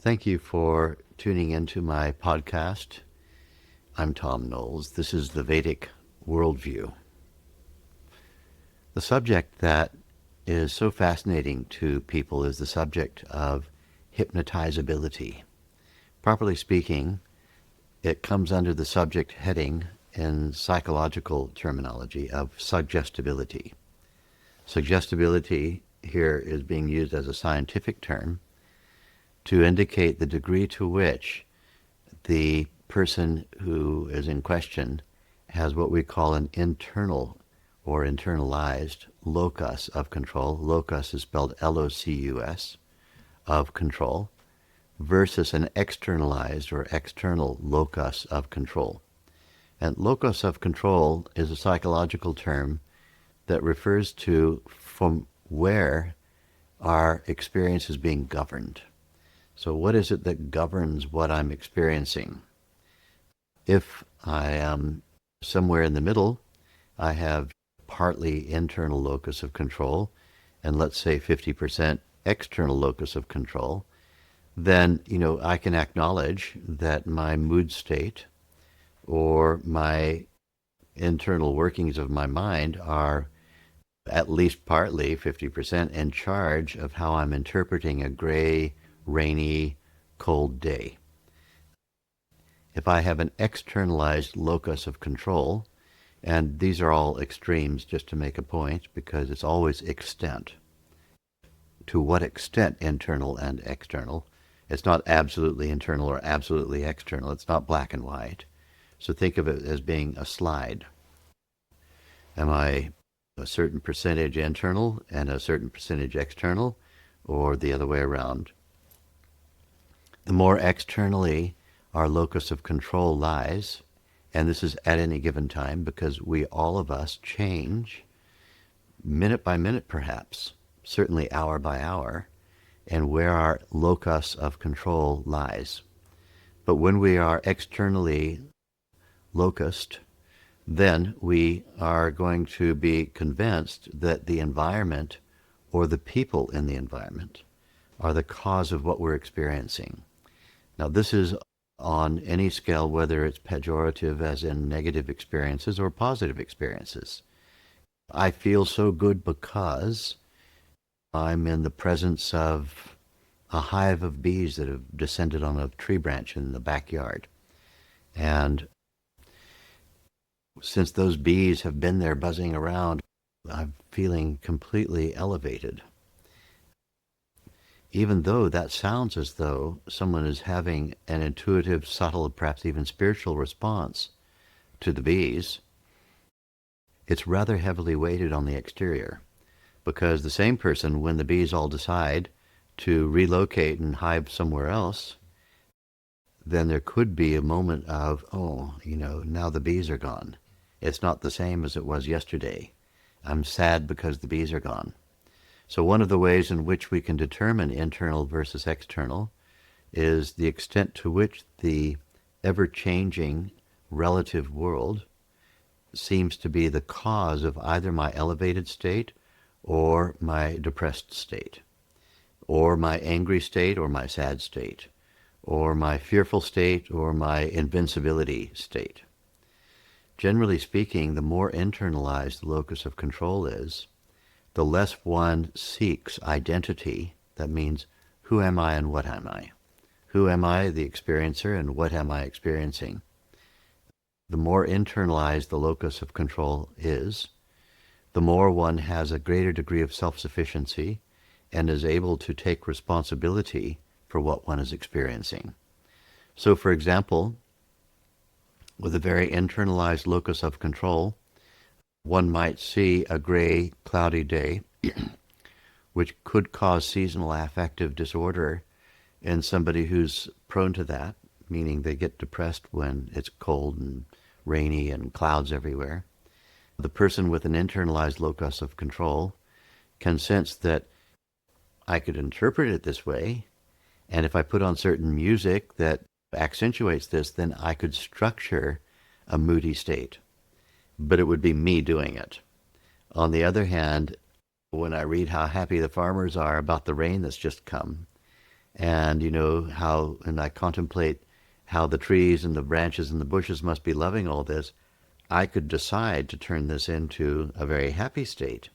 Thank you for tuning into my podcast. I'm Thom Knoles. This is the Vedic worldview. The subject that is so fascinating to people is the subject of hypnotizability. Properly speaking, it comes under the subject heading in psychological terminology of suggestibility. Suggestibility here is being used as a scientific term to indicate the degree to which the person who is in question has what we call an internal or internalized locus of control. Locus is spelled L-O-C-U-S, of control, versus an externalized or external locus of control. And locus of control is a psychological term that refers to from where our experience is being governed. So what is it that governs what I'm experiencing? If I am somewhere in the middle, I have partly internal locus of control, and let's say 50% external locus of control, then, I can acknowledge that my mood state or my internal workings of my mind are at least partly 50% in charge of how I'm interpreting a gray, rainy, cold day. If I have an externalized locus of control, and these are all extremes just to make a point because it's always extent. To what extent internal and external? It's not absolutely internal or absolutely external. It's not black and white. So think of it as being a slide. Am I a certain percentage internal and a certain percentage external, or the other way around? The more externally our locus of control lies, and this is at any given time because all of us change minute by minute perhaps, certainly hour by hour, and where our locus of control lies. But when we are externally locused, then we are going to be convinced that the environment or the people in the environment are the cause of what we're experiencing. Now, this is on any scale, whether it's pejorative as in negative experiences or positive experiences. I feel so good because I'm in the presence of a hive of bees that have descended on a tree branch in the backyard. And since those bees have been there buzzing around, I'm feeling completely elevated. Even though that sounds as though someone is having an intuitive, subtle, perhaps even spiritual response to the bees, it's rather heavily weighted on the exterior, because the same person, when the bees all decide to relocate and hive somewhere else, then there could be a moment of, now the bees are gone. It's not the same as it was yesterday. I'm sad because the bees are gone. So one of the ways in which we can determine internal versus external is the extent to which the ever-changing relative world seems to be the cause of either my elevated state or my depressed state, or my angry state or my sad state, or my fearful state or my invincibility state. Generally speaking, the more internalized the locus of control is, the less one seeks identity. That means, who am I and what am I? Who am I, the experiencer, and what am I experiencing? The more internalized the locus of control is, the more one has a greater degree of self-sufficiency and is able to take responsibility for what one is experiencing. So, for example, with a very internalized locus of control, one might see a gray, cloudy day, which could cause seasonal affective disorder in somebody who's prone to that, meaning they get depressed when it's cold and rainy and clouds everywhere. The person with an internalized locus of control can sense that I could interpret it this way, and if I put on certain music that accentuates this, then I could structure a moody state. But it would be me doing it. On the other hand, when I read how happy the farmers are about the rain that's just come, And and I contemplate how the trees and the branches and the bushes must be loving all this, I could decide to turn this into a very happy state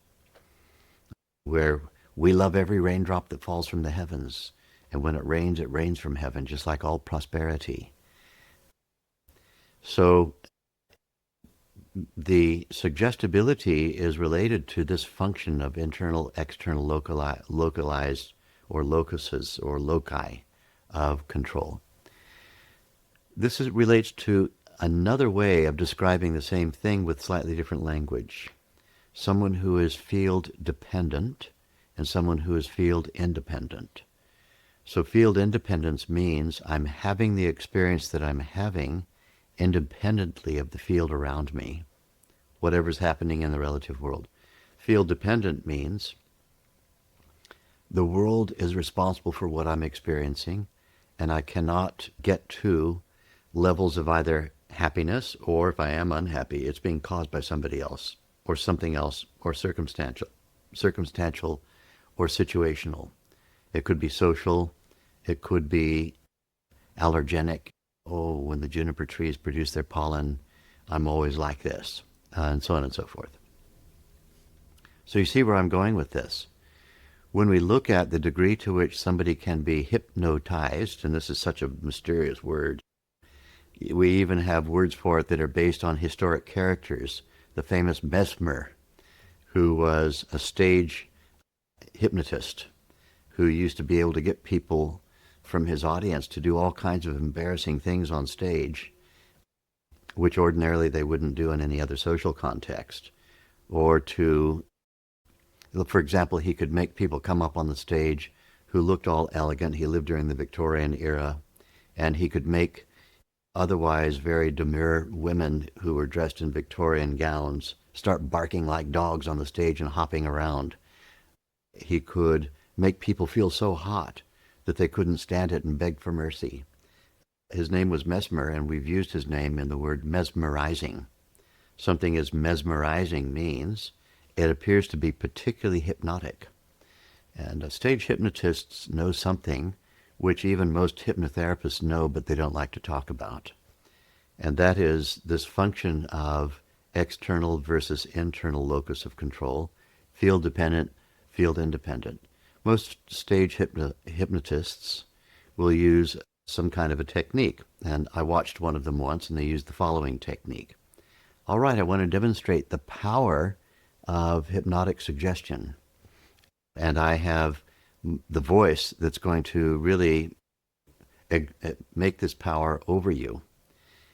where we love every raindrop that falls from the heavens. And when it rains from heaven, just like all prosperity. So the suggestibility is related to this function of internal, external, localized, or locuses, or loci of control. This relates to another way of describing the same thing with slightly different language. Someone who is field dependent and someone who is field independent. So field independence means I'm having the experience that I'm having independently of the field around me, whatever's happening in the relative world. Field dependent means the world is responsible for what I'm experiencing, and I cannot get to levels of either happiness, or if I am unhappy, it's being caused by somebody else, or something else, or circumstantial or situational. It could be social, it could be allergenic. Oh, when the juniper trees produce their pollen, I'm always like this, and so on and so forth. So you see where I'm going with this. When we look at the degree to which somebody can be hypnotized, and this is such a mysterious word, we even have words for it that are based on historic characters. The famous Mesmer, who was a stage hypnotist, who used to be able to get people from his audience to do all kinds of embarrassing things on stage, which ordinarily they wouldn't do in any other social context. Or to, for example, he could make people come up on the stage who looked all elegant. He lived during the Victorian era, and he could make otherwise very demure women who were dressed in Victorian gowns start barking like dogs on the stage and hopping around. He could make people feel so hot that they couldn't stand it and beg for mercy. His name was Mesmer, and we've used his name in the word mesmerizing. Something as mesmerizing means it appears to be particularly hypnotic. And stage hypnotists know something which even most hypnotherapists know, but they don't like to talk about. And that is this function of external versus internal locus of control, field dependent, field independent. Most stage hypnotists will use some kind of a technique, and I watched one of them once, and they used the following technique. All right, I want to demonstrate the power of hypnotic suggestion, and I have the voice that's going to really make this power over you.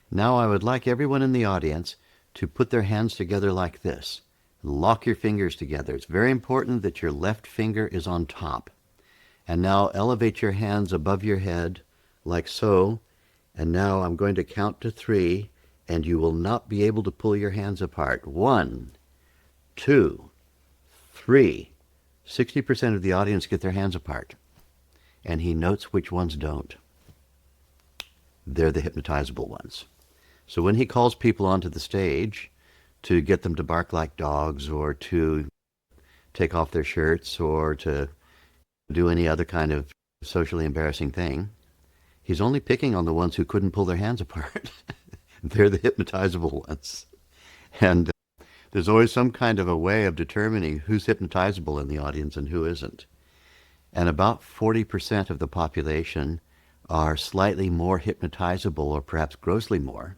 Now I would like everyone in the audience to put their hands together like this. Lock your fingers together. It's very important that your left finger is on top. And now elevate your hands above your head like so. And now I'm going to count to 3, and you will not be able to pull your hands apart. 1, 2, 3. 60% of the audience get their hands apart. And he notes which ones don't. They're the hypnotizable ones. So when he calls people onto the stage to get them to bark like dogs, or to take off their shirts, or to do any other kind of socially embarrassing thing, he's only picking on the ones who couldn't pull their hands apart. They're the hypnotizable ones. And there's always some kind of a way of determining who's hypnotizable in the audience and who isn't. And about 40% of the population are slightly more hypnotizable, or perhaps grossly more,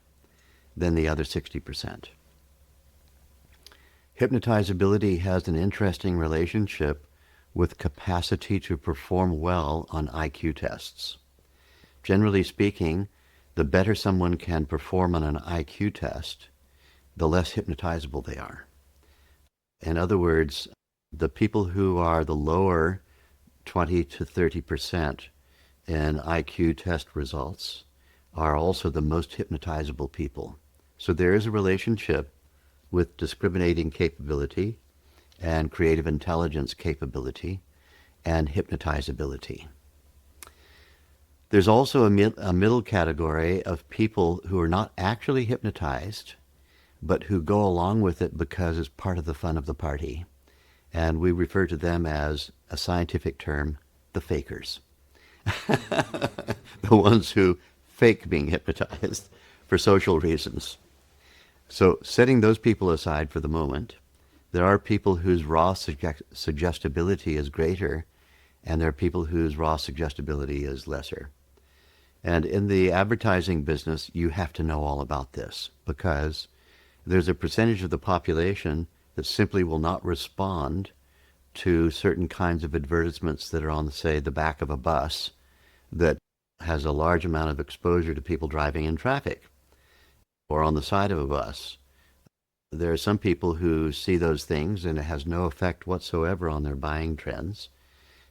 than the other 60%. Hypnotizability has an interesting relationship with capacity to perform well on IQ tests. Generally speaking, the better someone can perform on an IQ test, the less hypnotizable they are. In other words, the people who are the lower 20 to 30% in IQ test results are also the most hypnotizable people. So there is a relationship with discriminating capability and creative intelligence capability and hypnotizability. There's also a middle category of people who are not actually hypnotized, but who go along with it because it's part of the fun of the party. And we refer to them as, a scientific term, the fakers. the ones who fake being hypnotized for social reasons. So setting those people aside for the moment, there are people whose raw suggestibility is greater, and there are people whose raw suggestibility is lesser. And in the advertising business, you have to know all about this, because there's a percentage of the population that simply will not respond to certain kinds of advertisements that are on, say, the back of a bus that has a large amount of exposure to people driving in traffic, or on the side of a bus. There are some people who see those things and it has no effect whatsoever on their buying trends.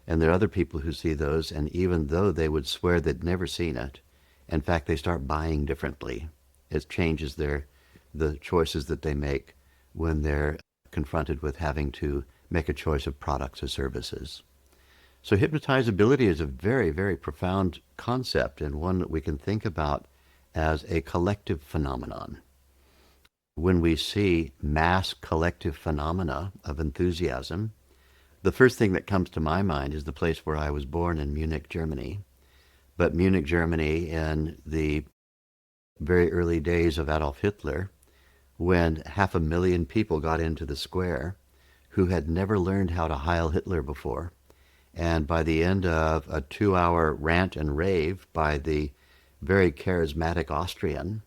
And there are other people who see those, and even though they would swear they'd never seen it, in fact, they start buying differently. It changes the choices that they make when they're confronted with having to make a choice of products or services. So hypnotizability is a very, very profound concept, and one that we can think about as a collective phenomenon. When we see mass collective phenomena of enthusiasm, the first thing that comes to my mind is the place where I was born in Munich, Germany. But Munich, Germany in the very early days of Adolf Hitler, when 500,000 people got into the square who had never learned how to Heil Hitler before. And by the end of a 2-hour rant and rave by the very charismatic Austrian,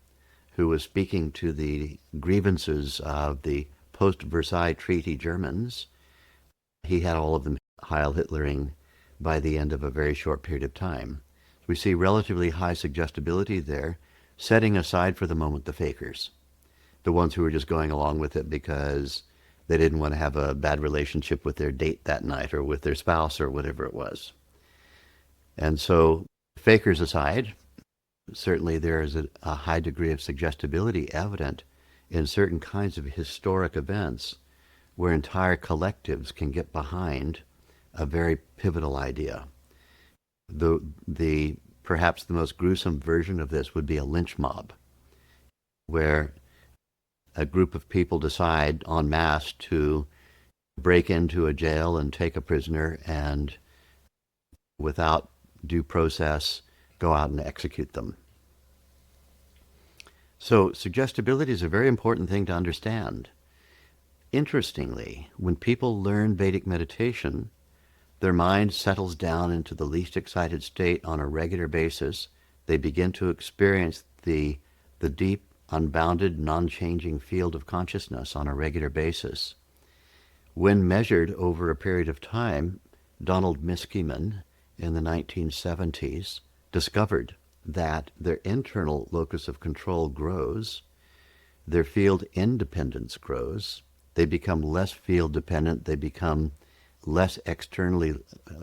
who was speaking to the grievances of the post-Versailles Treaty Germans, he had all of them Heil Hitlering by the end of a very short period of time. We see relatively high suggestibility there, setting aside for the moment the fakers, the ones who were just going along with it because they didn't want to have a bad relationship with their date that night or with their spouse or whatever it was. And so, fakers aside, certainly there is a high degree of suggestibility evident in certain kinds of historic events where entire collectives can get behind a very pivotal idea. Perhaps the most gruesome version of this would be a lynch mob, where a group of people decide en masse to break into a jail and take a prisoner and, without due process, go out and execute them. So suggestibility is a very important thing to understand. Interestingly, when people learn Vedic meditation, their mind settles down into the least excited state on a regular basis. They begin to experience the deep, unbounded, non-changing field of consciousness on a regular basis. When measured over a period of time, Donald Miskieman in the 1970s discovered that their internal locus of control grows, their field independence grows, they become less field dependent, they become less externally,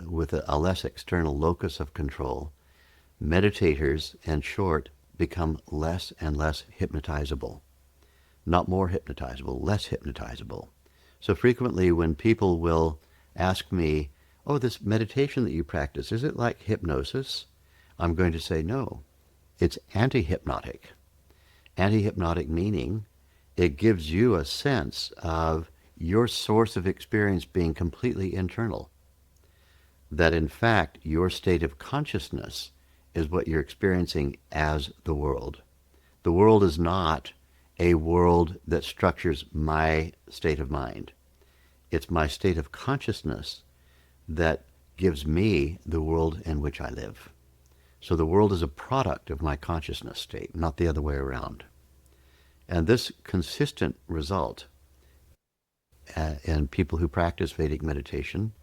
with a less external locus of control. Meditators, in short, become less and less hypnotizable. Not more hypnotizable, less hypnotizable. So frequently when people will ask me, oh, this meditation that you practice, is it like hypnosis? I'm going to say no. It's anti-hypnotic. Anti-hypnotic meaning it gives you a sense of your source of experience being completely internal. That in fact, your state of consciousness is what you're experiencing as the world. The world is not a world that structures my state of mind. It's my state of consciousness that gives me the world in which I live. So the world is a product of my consciousness state, not the other way around. And this consistent result in people who practice Vedic meditation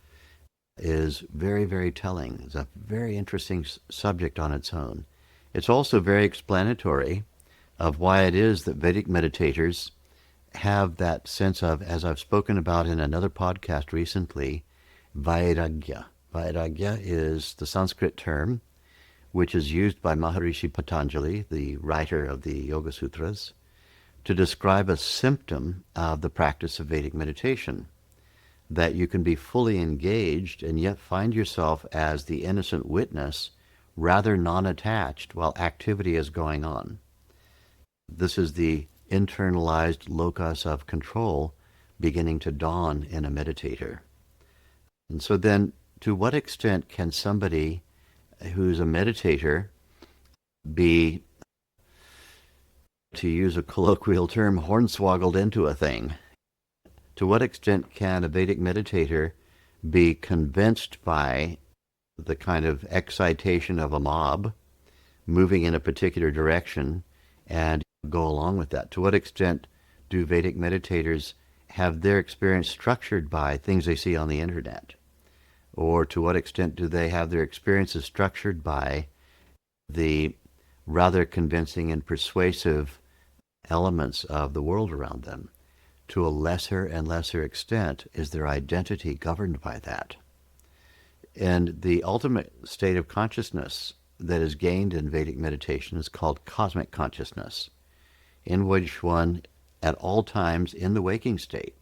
is very, very telling. It's a very interesting subject on its own. It's also very explanatory of why it is that Vedic meditators have that sense of, as I've spoken about in another podcast recently, vairagya. Vairagya is the Sanskrit term which is used by Maharishi Patanjali, the writer of the Yoga Sutras, to describe a symptom of the practice of Vedic meditation, that you can be fully engaged and yet find yourself as the innocent witness, rather non-attached while activity is going on. This is the internalized locus of control beginning to dawn in a meditator. And so then, to what extent can somebody who's a meditator be, to use a colloquial term, hornswoggled into a thing? To what extent can a Vedic meditator be convinced by the kind of excitation of a mob moving in a particular direction and go along with that? To what extent do Vedic meditators have their experience structured by things they see on the internet? Or to what extent do they have their experiences structured by the rather convincing and persuasive elements of the world around them? To a lesser and lesser extent is their identity governed by that. And the ultimate state of consciousness that is gained in Vedic meditation is called cosmic consciousness, in which one, at all times in the waking state,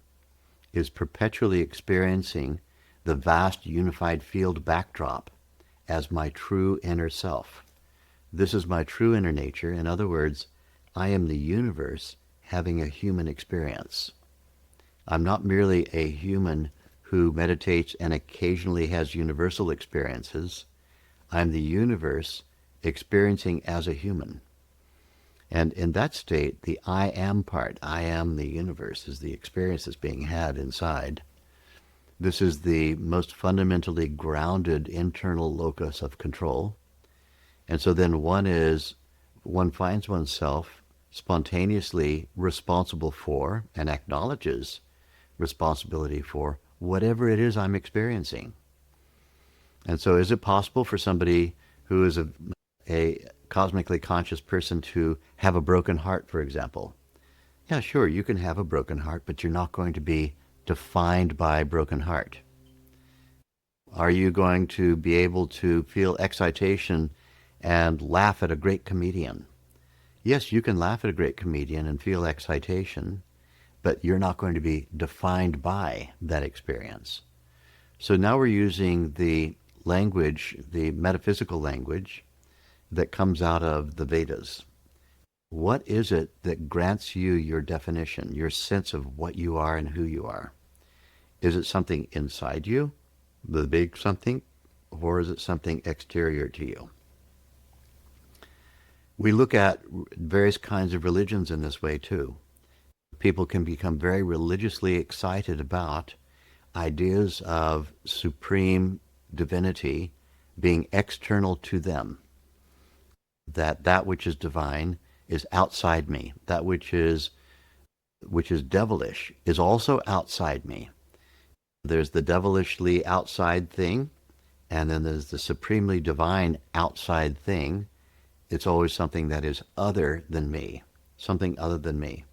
is perpetually experiencing the vast unified field backdrop as my true inner self. This is my true inner nature. In other words, I am the universe having a human experience. I'm not merely a human who meditates and occasionally has universal experiences. I'm the universe experiencing as a human. And in that state, the I am part, I am the universe, is the experience that's being had inside. This is the most fundamentally grounded internal locus of control. And so then one finds oneself spontaneously responsible for and acknowledges responsibility for whatever it is I'm experiencing. And so is it possible for somebody who is a cosmically conscious person to have a broken heart, for example? Yeah, sure, you can have a broken heart, but you're not going to be defined by broken heart. Are you going to be able to feel excitation and laugh at a great comedian? Yes, you can laugh at a great comedian and feel excitation, but you're not going to be defined by that experience. So now we're using the language, the metaphysical language that comes out of the Vedas. What is it that grants you your definition, your sense of what you are and who you are? Is it something inside you, the big something, or is it something exterior to you? We look at various kinds of religions in this way too. People can become very religiously excited about ideas of supreme divinity being external to them. That which is divine is outside me. That which is devilish is also outside me. There's the devilishly outside thing, and then there's the supremely divine outside thing. It's always something that is other than me, something other than me.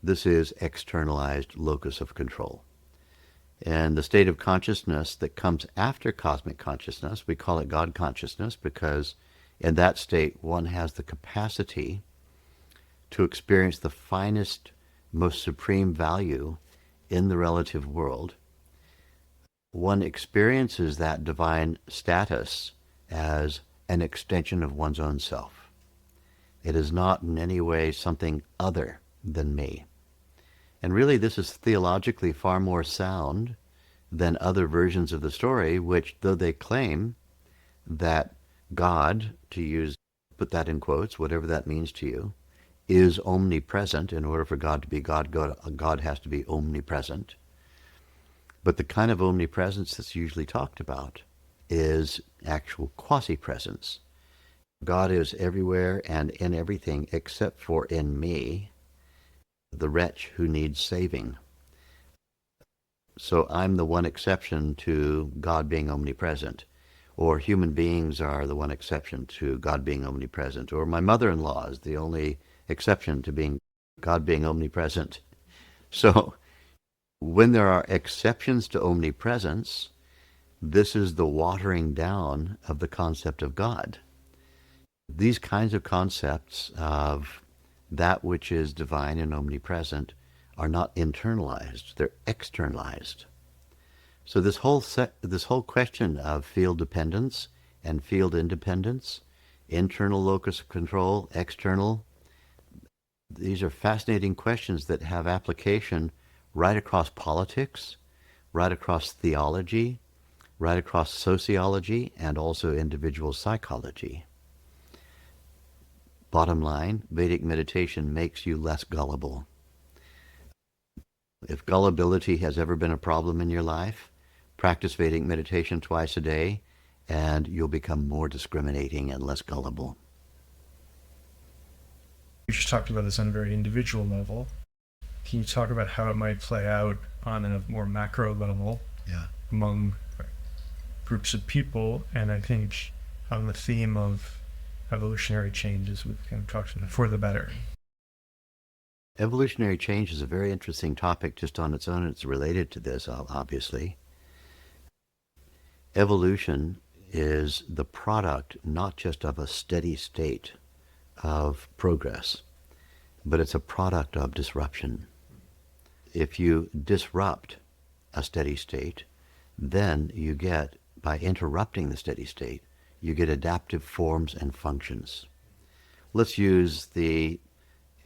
This is externalized locus of control. And the state of consciousness that comes after cosmic consciousness, we call it God consciousness, because in that state one has the capacity to experience the finest, most supreme value in the relative world. One experiences that divine status as an extension of one's own self. It is not in any way something other than me. And really this is theologically far more sound than other versions of the story, which, though they claim that God, put that in quotes, whatever that means to you, is omnipresent. In order for God to be God, God has to be omnipresent. But the kind of omnipresence that's usually talked about is actual quasi-presence. God is everywhere and in everything except for in me, the wretch who needs saving. So I'm the one exception to God being omnipresent. Or human beings are the one exception to God being omnipresent. Or my mother-in-law is the only exception to God being omnipresent. So when there are exceptions to omnipresence, this is the watering down of the concept of God. These kinds of concepts of that which is divine and omnipresent are not internalized, they're externalized. So this whole question of field dependence and field independence, internal locus of control, external, these are fascinating questions that have application right across politics, right across theology, right across sociology and also individual psychology. Bottom line, Vedic meditation makes you less gullible. If gullibility has ever been a problem in your life, practice Vedic meditation twice a day, and you'll become more discriminating and less gullible. You just talked about this on a very individual level. Can you talk about how it might play out on a more macro level among groups of people? And I think on the theme of evolutionary changes, we've kind of talked about for the better. Evolutionary change is a very interesting topic just on its own. It's related to this, obviously. Evolution is the product not just of a steady state of progress, but it's a product of disruption. If you disrupt a steady state, then you get, by interrupting the steady state, you get adaptive forms and functions. Let's use the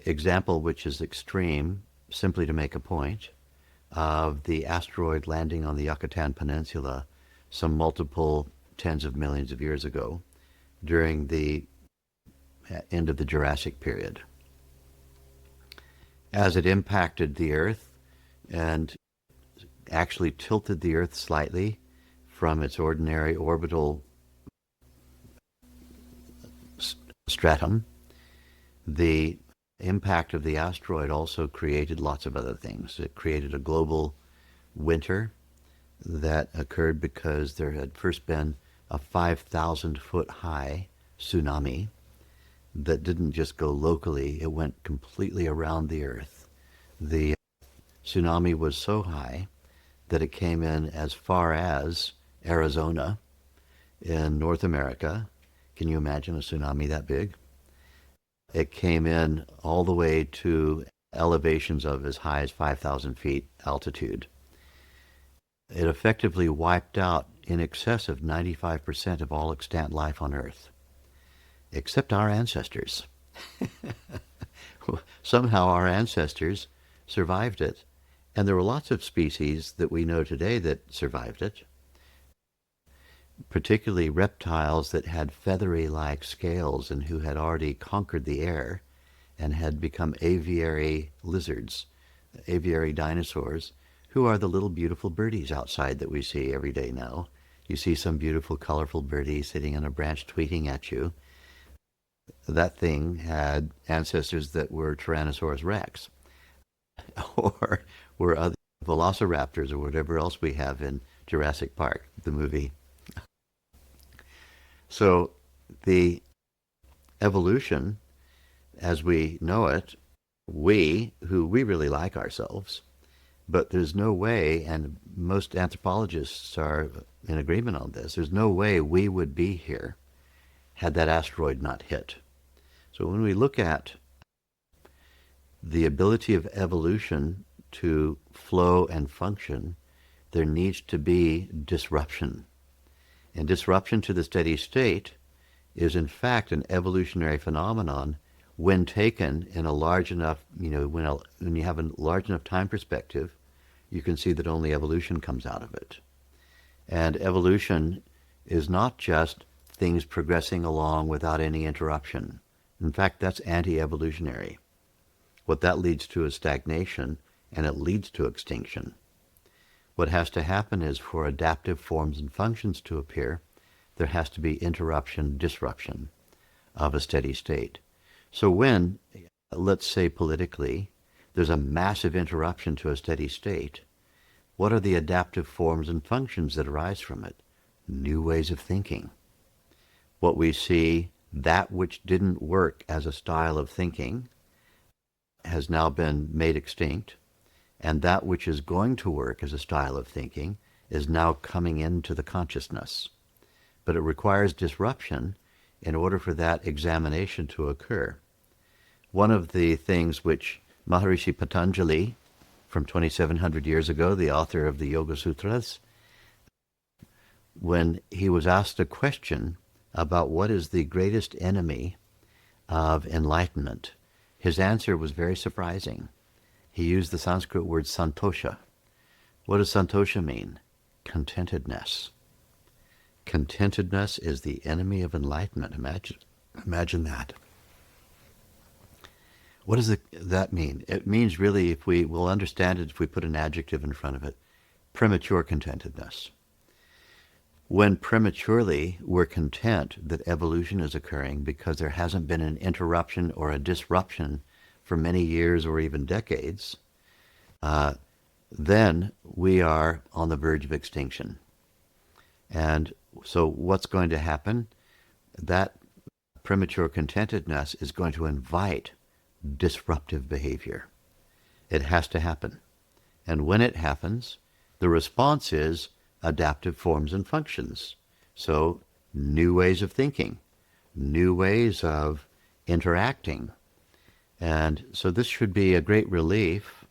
example, which is extreme, simply to make a point, of the asteroid landing on the Yucatan Peninsula some multiple tens of millions of years ago during the end of the Jurassic period. As it impacted the Earth and actually tilted the Earth slightly from its ordinary orbital stratum, the impact of the asteroid also created lots of other things. It created a global winter that occurred because there had first been a 5,000-foot high tsunami that didn't just go locally, it went completely around the Earth. The tsunami was so high that it came in as far as Arizona in North America. Can you imagine a tsunami that big? It came in all the way to elevations of as high as 5,000 feet altitude. It effectively wiped out in excess of 95% of all extant life on Earth, except our ancestors. Somehow our ancestors survived it, and there were lots of species that we know today that survived it, particularly reptiles that had feathery-like scales and who had already conquered the air and had become aviary lizards, aviary dinosaurs, who are the little beautiful birdies outside that we see every day now. You see some beautiful, colorful birdie sitting on a branch tweeting at you. That thing had ancestors that were Tyrannosaurus rex or were other velociraptors or whatever else we have in Jurassic Park, the movie. So the evolution, as we know it, we really like ourselves, but there's no way, and most anthropologists are in agreement on this, there's no way we would be here had that asteroid not hit. So when we look at the ability of evolution to flow and function, there needs to be disruption. And disruption to the steady state is in fact an evolutionary phenomenon when taken in a large enough, when you have a large enough time perspective, you can see that only evolution comes out of it. And evolution is not just things progressing along without any interruption. In fact, that's anti-evolutionary. What that leads to is stagnation, and it leads to extinction. What has to happen is for adaptive forms and functions to appear, there has to be interruption, disruption of a steady state. So when, let's say politically, there's a massive interruption to a steady state, what are the adaptive forms and functions that arise from it? New ways of thinking. What we see, that which didn't work as a style of thinking has now been made extinct, and that which is going to work as a style of thinking is now coming into the consciousness. But it requires disruption in order for that examination to occur. One of the things which Maharishi Patanjali, from 2,700 years ago, the author of the Yoga Sutras, when he was asked a question about what is the greatest enemy of enlightenment, his answer was very surprising. He used the Sanskrit word santosha. What does santosha mean? Contentedness. Contentedness is the enemy of enlightenment. Imagine that. What does that mean? It means really, if we will understand it, if we put an adjective in front of it, premature contentedness. When prematurely we're content that evolution is occurring because there hasn't been an interruption or a disruption for many years or even decades, then we are on the verge of extinction. And so what's going to happen? That premature contentedness is going to invite disruptive behavior. It has to happen. And when it happens, the response is adaptive forms and functions. So new ways of thinking, new ways of interacting. And so this should be a great relief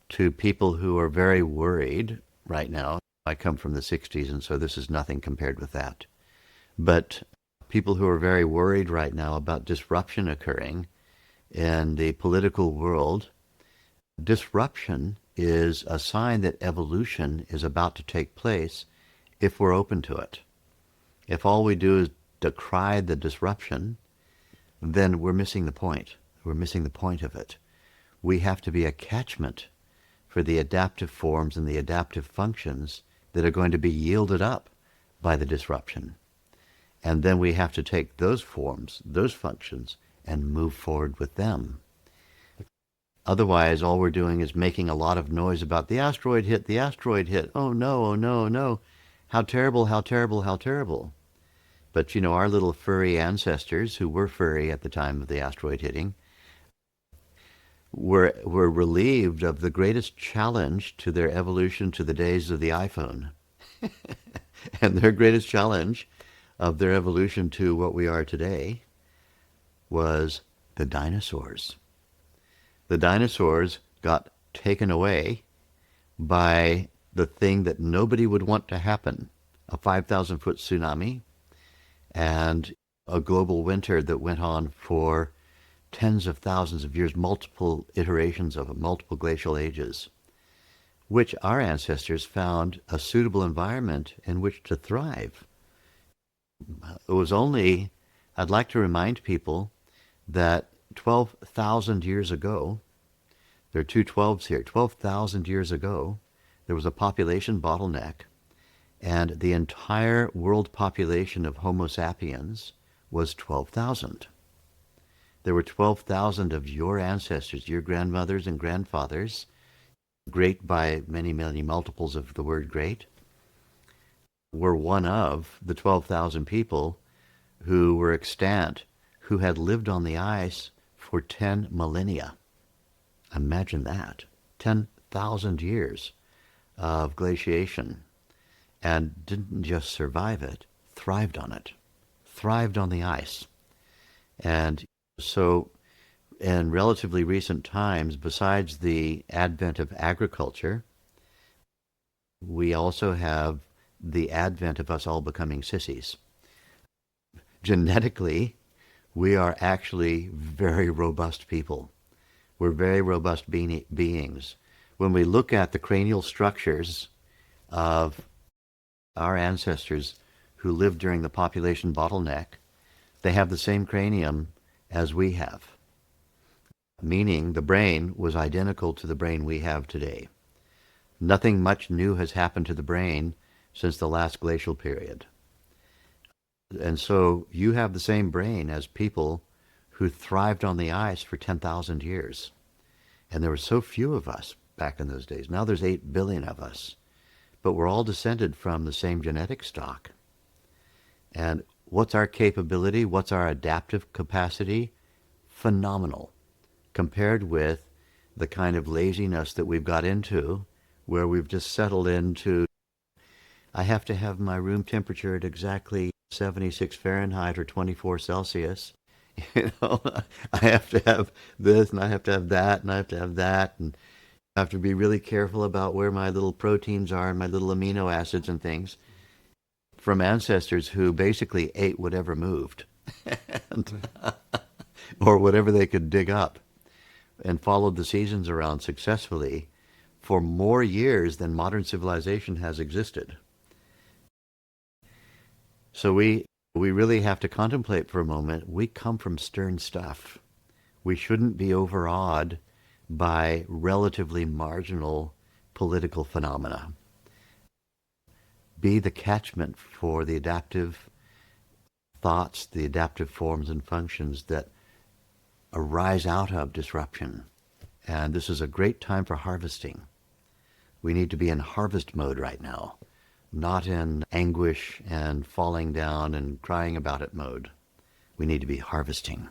to people who are very worried right now. I come from the 60s, and so this is nothing compared with that. But people who are very worried right now about disruption occurring in the political world, disruption is a sign that evolution is about to take place if we're open to it. If all we do is decry the disruption, then we're missing the point. We're missing the point of it. We have to be a catchment for the adaptive forms and the adaptive functions that are going to be yielded up by the disruption. And then we have to take those forms, those functions, and move forward with them. Otherwise, all we're doing is making a lot of noise about the asteroid hit, oh no, oh no, oh no, how terrible, how terrible, how terrible. But our little furry ancestors, who were furry at the time of the asteroid hitting, were relieved of the greatest challenge to their evolution to the days of the iPhone. And their greatest challenge of their evolution to what we are today was the dinosaurs. The dinosaurs got taken away by the thing that nobody would want to happen, a 5,000-foot tsunami and a global winter that went on for tens of thousands of years, multiple iterations of it, multiple glacial ages, which our ancestors found a suitable environment in which to thrive. It was only, I'd like to remind people that 12,000 years ago, there are two 12s here, 12,000 years ago, there was a population bottleneck, and the entire world population of Homo sapiens was 12,000. There were 12,000 of your ancestors, your grandmothers and grandfathers, great by many, many multiples of the word great, were one of the 12,000 people who were extant, who had lived on the ice for 10 millennia. Imagine that. 10,000 years of glaciation, and didn't just survive it, thrived on it, thrived on the ice. And so in relatively recent times, besides the advent of agriculture, we also have the advent of us all becoming sissies. Genetically, we are actually very robust people. We're very robust beings. When we look at the cranial structures of our ancestors who lived during the population bottleneck, they have the same cranium as we have, meaning the brain was identical to the brain we have today. Nothing much new has happened to the brain since the last glacial period. And so you have the same brain as people who thrived on the ice for 10,000 years. And there were so few of us back in those days. Now there's 8 billion of us. But we're all descended from the same genetic stock. And what's our capability? What's our adaptive capacity? Phenomenal. Compared with the kind of laziness that we've got into, where we've just settled into, I have to have my room temperature at exactly 76 Fahrenheit or 24 Celsius. I have to have this, and I have to have that, and I have to have that, and I have to be really careful about where my little proteins are and my little amino acids and things, from ancestors who basically ate whatever moved or whatever they could dig up, and followed the seasons around successfully for more years than modern civilization has existed. So we really have to contemplate for a moment. We come from stern stuff. We shouldn't be overawed by relatively marginal political phenomena. Be the catchment for the adaptive thoughts, the adaptive forms and functions that arise out of disruption. And this is a great time for harvesting. We need to be in harvest mode right now, not in anguish and falling down and crying about it mode. We need to be harvesting.